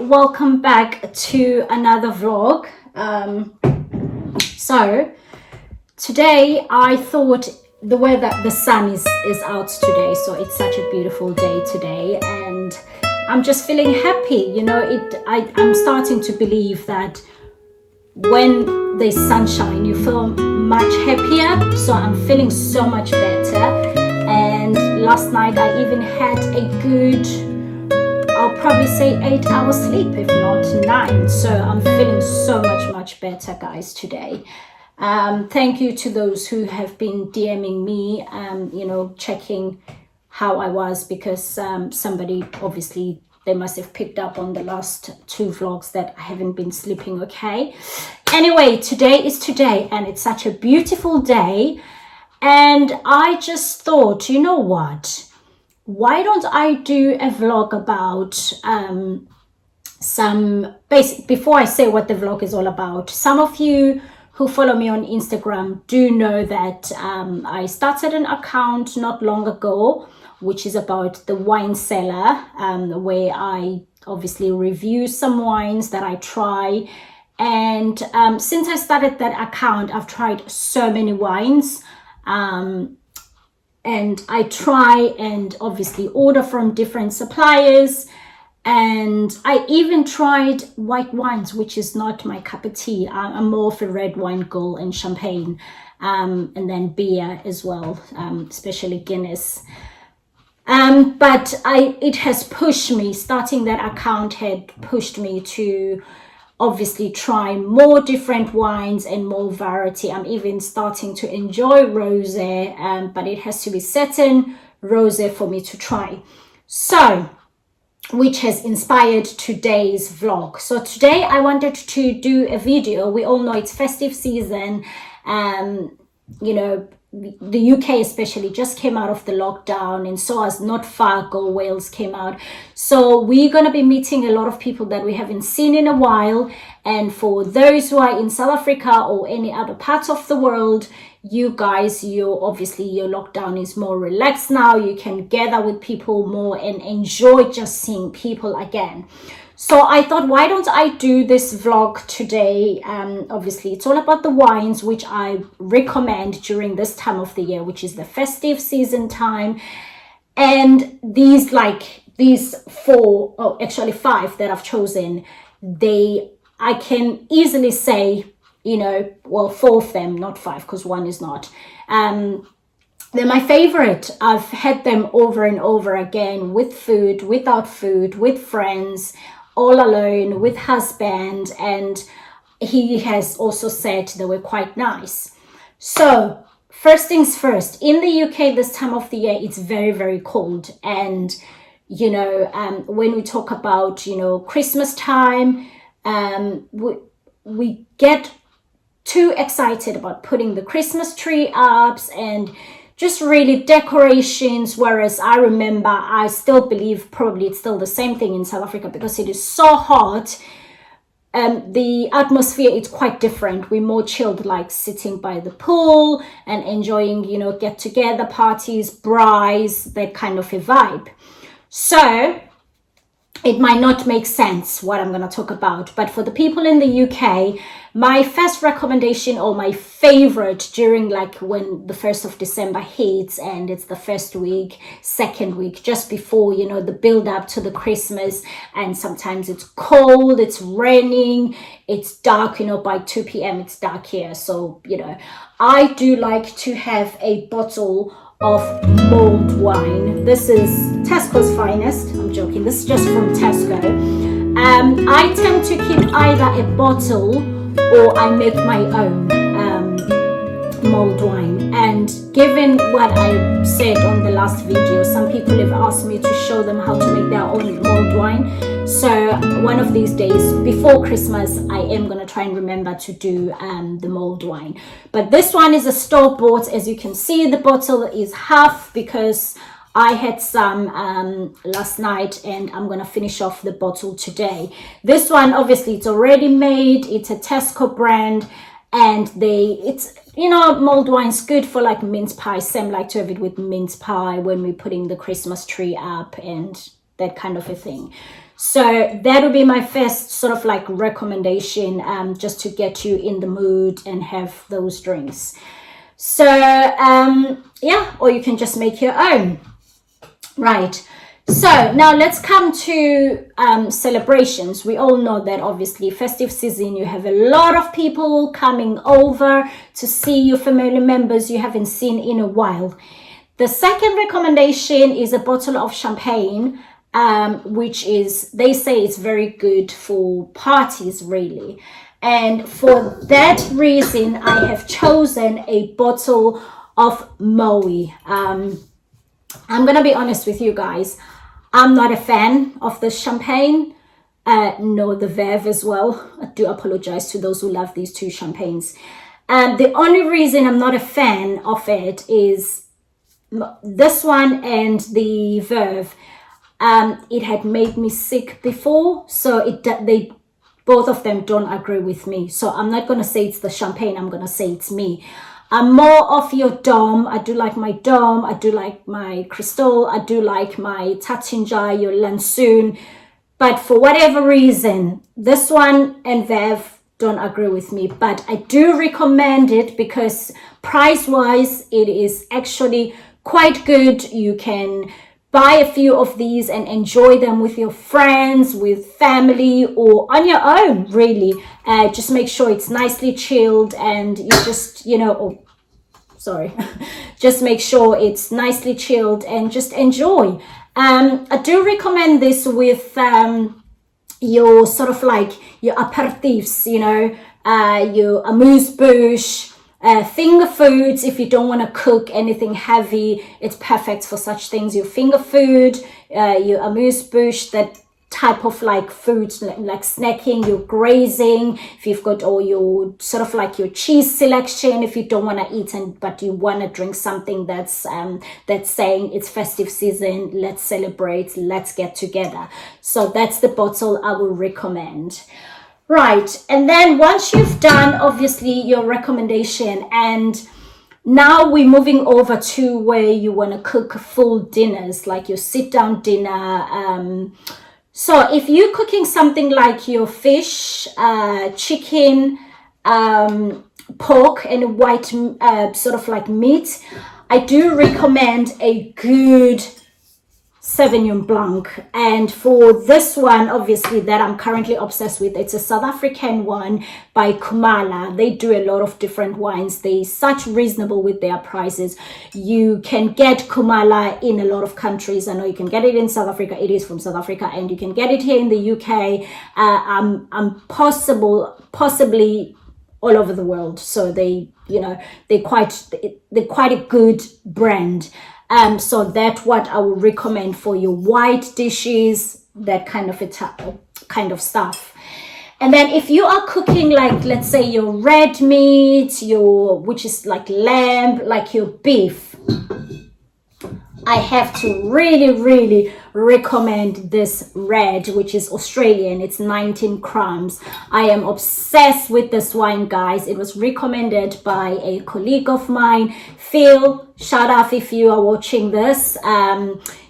welcome back to another vlog. So today I thought the sun is out today, so it's such a beautiful day today, and I'm just feeling happy. You know, I'm starting to believe that when there's sunshine you feel much happier, so I'm feeling so much better. And last night I even had a good, I'll probably say 8 hours sleep, if not 9. So I'm feeling so much better, guys, today. Thank you to those who have been DMing me, you know, checking how I was, because somebody, obviously, they must have picked up on the last 2 vlogs that I haven't been sleeping okay. Anyway, today is today, and it's such a beautiful day. And I just thought, you know what? Why don't I do a vlog about before I say what the vlog is all about. Some of you who follow me on Instagram do know that I started an account not long ago, which is about the wine cellar, where I obviously review some wines that I try. And since I started that account, I've tried so many wines. And I try and obviously order from different suppliers. And I even tried white wines, which is not my cup of tea. I'm more of a red wine girl, and champagne, and then beer as well, especially Guinness. But it has pushed me, starting that account had pushed me to obviously try more different wines and more variety. I'm even starting to enjoy rosé, but it has to be certain rosé for me to try. So, which has inspired today's vlog. So today I wanted to do a video. We all know it's festive season. You know, the UK especially just came out of the lockdown, and so as not far ago Wales came out. So we're going to be meeting a lot of people that we haven't seen in a while. And for those who are in South Africa or any other parts of the world, you guys, obviously your lockdown is more relaxed now. You can gather with people more and enjoy just seeing people again. So I thought, why don't I do this vlog today? Obviously, it's all about the wines, which I recommend during this time of the year, which is the festive season time. And these 4, oh, actually 5 that I've chosen, I can easily say, you know, well, 4 of them, not 5, because 1 is not. They're my favorite. I've had them over and over again, with food, without food, with friends, all alone, with husband, and he has also said they were quite nice. So first things first, in the UK this time of the year, it's very cold. And you know, when we talk about, you know, Christmas time, we get too excited about putting the Christmas tree up and just really decorations, whereas I remember, I still believe probably it's still the same thing in South Africa, because it is so hot. The atmosphere is quite different. We're more chilled, like sitting by the pool and enjoying, you know, get together parties, braais, that kind of a vibe. So it might not make sense what I'm going to talk about, but for the people in the UK, my first recommendation, or my favorite, during like when the 1st of December hits and it's the first week, second week, just before, you know, the build up to the Christmas, and sometimes it's cold, it's raining, it's dark, you know, by 2 p.m. it's dark here. So, you know, I do like to have a bottle of mulled wine. This is Tesco's finest. I'm joking. This is just from Tesco. I tend to keep either a bottle or I make my own mulled wine. And given what I said on the last video, some people have asked me to show them how to make their own mulled wine. So one of these days before Christmas, I am going to try and remember to do the mulled wine. But this one is a store-bought. As you can see, the bottle is half because I had some last night, and I'm going to finish off the bottle today. This one, obviously, it's already made. It's a Tesco brand, and it's, you know, mulled wine's good for like mince pie. Sam like to have it with mince pie when we're putting the Christmas tree up and that kind of a thing. So that would be my first sort of like recommendation, just to get you in the mood and have those drinks. So yeah, or you can just make your own. Right. So now let's come to celebrations. We all know that obviously festive season, you have a lot of people coming over to see your family members you haven't seen in a while. The second recommendation is a bottle of champagne, which is, they say it's very good for parties really. And for that reason, I have chosen a bottle of Moe. I'm going to be honest with you guys. I'm not a fan of the champagne, nor the Verve as well. I do apologize to those who love these two champagnes. The only reason I'm not a fan of it is this one and the Verve. It had made me sick before, so they both of them don't agree with me. So I'm not going to say it's the champagne. I'm going to say it's me. I'm more of your Dom. I do like my Dom. I do like my Crystal. I do like my Tatinja, your Lansoon. But for whatever reason, this one and Verve don't agree with me. But I do recommend it because price-wise, it is actually quite good. You can buy a few of these and enjoy them with your friends, with family, or on your own, really. Just make sure it's nicely chilled and you just, just make sure it's nicely chilled and just enjoy. I do recommend this with your sort of like your aperitifs, your amuse-bouche, finger foods. If you don't want to cook anything heavy, it's perfect for such things. Your finger food, your amuse-bouche, that type of like foods, like snacking, your grazing. If you've got all your sort of like your cheese selection, if you don't want to eat but you want to drink something that's saying it's festive season, let's celebrate, let's get together. So that's the bottle I will recommend. Right, and then once you've done obviously your recommendation, and now we're moving over to where you want to cook full dinners, like your sit down dinner. So if you're cooking something like your fish, chicken, pork and white sort of like meat, I do recommend a good Sauvignon Blanc. And for this one, obviously, that I'm currently obsessed with, it's a South African one by Kumala. They do a lot of different wines. They're such reasonable with their prices. You can get Kumala in a lot of countries. I know you can get it in South Africa. It is from South Africa, and you can get it here in the UK. Possibly all over the world. So they're quite a good brand. So that's what I would recommend for your white dishes, that kind of stuff. And then if you are cooking, like, let's say your red meat, which is like lamb, like your beef, I have to really, really recommend this red, which is Australian. It's 19 grams. I am obsessed with this wine, guys. It was recommended by a colleague of mine, Phil. Shout out if you are watching this.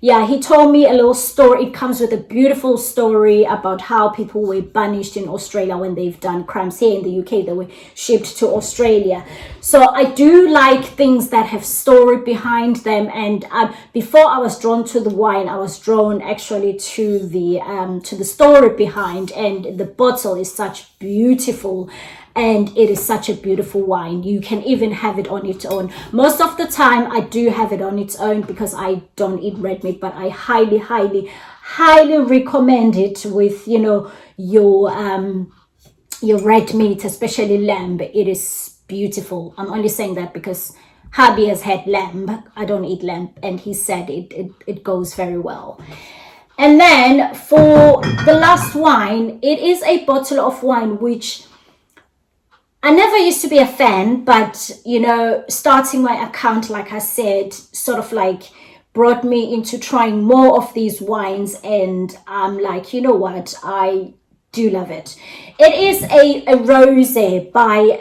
He told me a little story. It comes with a beautiful story about how people were banished in Australia when they've done crimes here in the UK. They were shipped to Australia. So I do like things that have story behind them. And before I was drawn to the wine, I was drawn actually to the story behind. And the bottle is such beautiful. And it is such a beautiful wine. You can even have it on its own. Most of the time, I do have it on its own because I don't eat red meat, but I highly, highly, highly recommend it with, your red meat, especially lamb. It is beautiful. I'm only saying that because hubby has had lamb. I don't eat lamb, and he said it goes very well. And then for the last wine, it is a bottle of wine which I never used to be a fan, but, starting my account, like I said, sort of like brought me into trying more of these wines. And I'm like, you know what? I do love it. It is a rosé by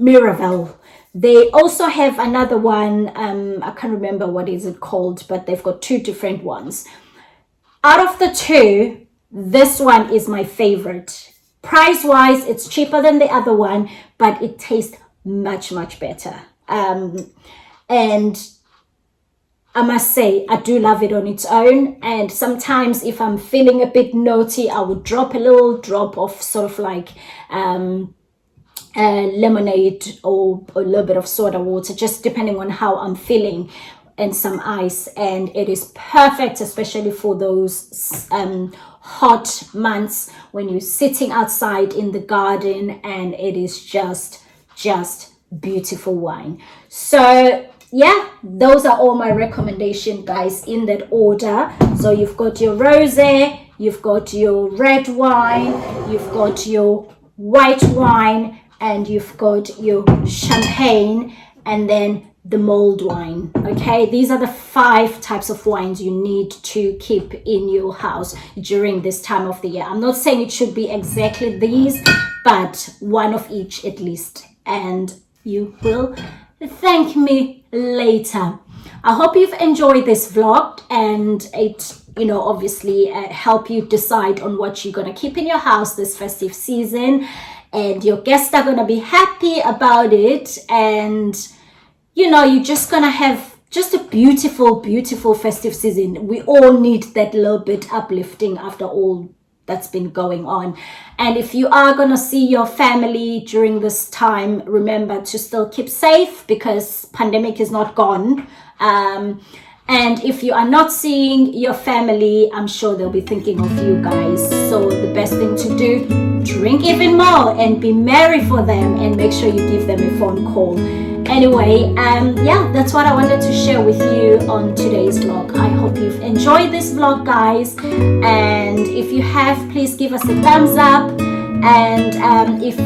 Miraval. They also have another one. I can't remember what is it called, but they've got two different ones. Out of the two, this one is my favorite. Price wise, it's cheaper than the other one, but it tastes much, much better. And I must say, I do love it on its own. And sometimes if I'm feeling a bit naughty, I would drop a little drop of sort of like lemonade or a little bit of soda water, just depending on how I'm feeling, and some ice, and it is perfect, especially for those hot months when you're sitting outside in the garden, and it is just beautiful wine. So yeah, those are all my recommendations, guys, in that order. So you've got your rosé, you've got your red wine, you've got your white wine, and you've got your champagne, and then the mulled wine. Okay, these are the 5 types of wines you need to keep in your house during this time of the year. I'm not saying it should be exactly these, but one of each at least, and you will thank me later. I hope you've enjoyed this vlog, and it, you know, obviously help you decide on what you're gonna keep in your house this festive season, and your guests are gonna be happy about it, and you know, you're just gonna have just a beautiful festive season. We all need that little bit uplifting after all that's been going on. And if you are gonna see your family during this time, remember to still keep safe, because pandemic is not gone. And if you are not seeing your family, I'm sure they'll be thinking of you guys. So the best thing to do, drink even more and be merry for them, and make sure you give them a phone call. Anyway, yeah, that's what I wanted to share with you on today's vlog. I hope you've enjoyed this vlog, guys, and if you have, please give us a thumbs up. And if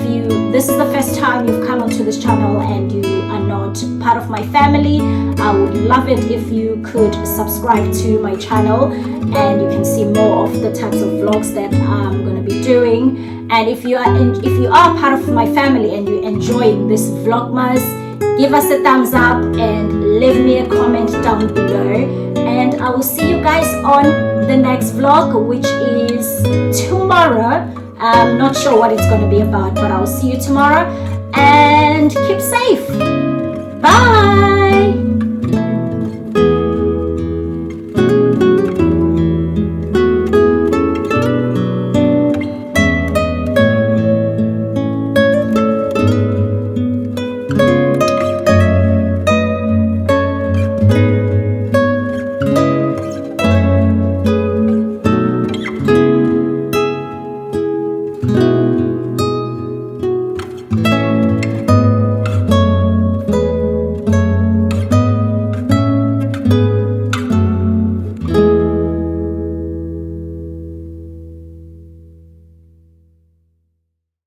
this is the first time you've come onto this channel and you are not part of my family, I would love it if you could subscribe to my channel, and you can see more of the types of vlogs that I'm going to be doing. And if you are part of my family and you're enjoying this Vlogmas, give us a thumbs up and leave me a comment down below, and I will see you guys on the next vlog, which is tomorrow. I'm not sure what it's going to be about, but I'll see you tomorrow, and keep safe.